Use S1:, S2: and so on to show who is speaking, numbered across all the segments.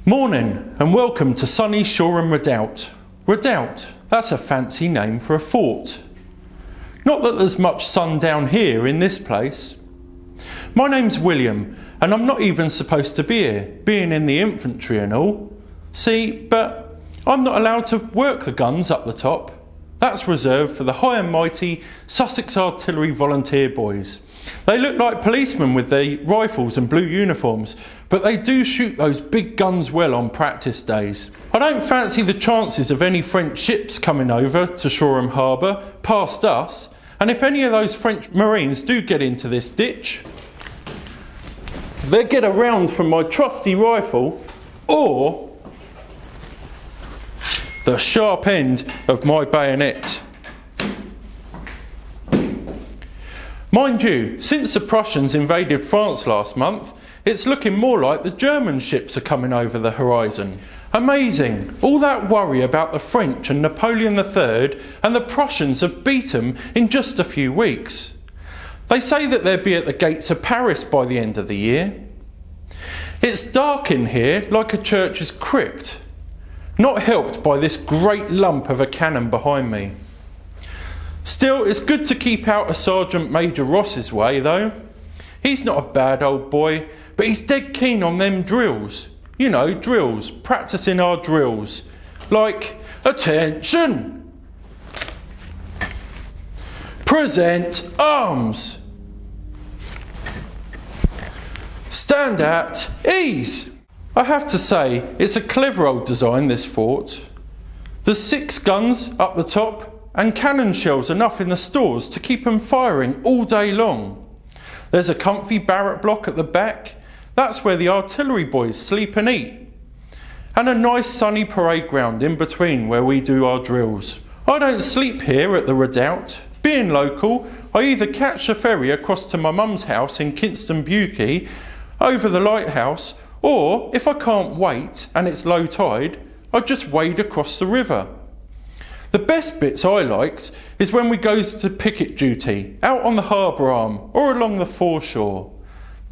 S1: Morning and welcome to sunny Shoreham Redoubt. Redoubt, that's a fancy name for a fort. Not that there's much sun down here in this place. My name's William and I'm not even supposed to be here, being in the infantry and all. See, but I'm not allowed to work the guns up the top. That's reserved for the high and mighty Sussex Artillery Volunteer boys. They look like policemen with their rifles and blue uniforms, but they do shoot those big guns well on practice days. I don't fancy the chances of any French ships coming over to Shoreham Harbour past us, and if any of those French Marines do get into this ditch, they'll get a round from my trusty rifle or the sharp end of my bayonet. Mind you, since the Prussians invaded France last month, it's looking more like the German ships are coming over the horizon. Amazing, all that worry about the French and Napoleon III, and the Prussians have beat them in just a few weeks. They say that they'll be at the gates of Paris by the end of the year. It's dark in here like a church's crypt, not helped by this great lump of a cannon behind me. Still, it's good to keep out of Sergeant Major Ross's way though. He's not a bad old boy, but he's dead keen on them drills. You know, drills, practicing our drills. Like, attention! Present arms! Stand at ease! I have to say, it's a clever old design, this fort. There's 6 guns up the top and cannon shells enough in the stores to keep them firing all day long. There's a comfy barrack block at the back. That's where the artillery boys sleep and eat. And a nice sunny parade ground in between where we do our drills. I don't sleep here at the Redoubt. Being local, I either catch a ferry across to my mum's house in Kingston Buckie over the lighthouse, or if I can't wait and it's low tide, I just wade across the river. The best bits I liked is when we goes to picket duty, out on the harbour arm or along the foreshore.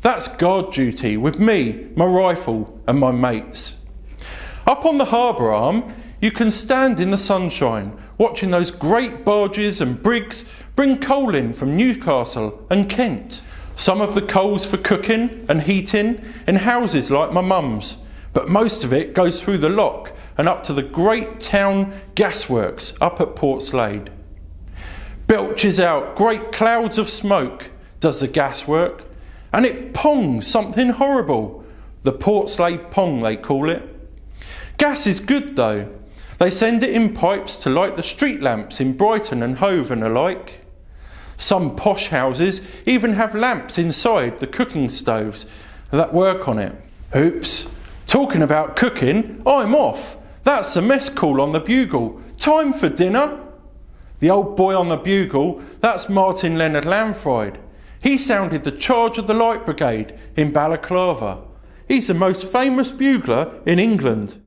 S1: That's guard duty with me, my rifle and my mates. Up on the harbour arm, you can stand in the sunshine, watching those great barges and brigs bring coal in from Newcastle and Kent. Some of the coal's for cooking and heating in houses like my mum's, but most of it goes through the lock and up to the great town gasworks up at Portslade. Belches out great clouds of smoke, does the gaswork, and it pongs something horrible. The Portslade pong they call it. Gas is good though. They send it in pipes to light the street lamps in Brighton and Hove and alike. Some posh houses even have lamps inside the cooking stoves that work on it. Oops, talking about cooking, I'm off. That's the mess call on the bugle. Time for dinner. The old boy on the bugle, that's Martin Leonard Lanfried. He sounded the charge of the Light Brigade in Balaclava. He's the most famous bugler in England.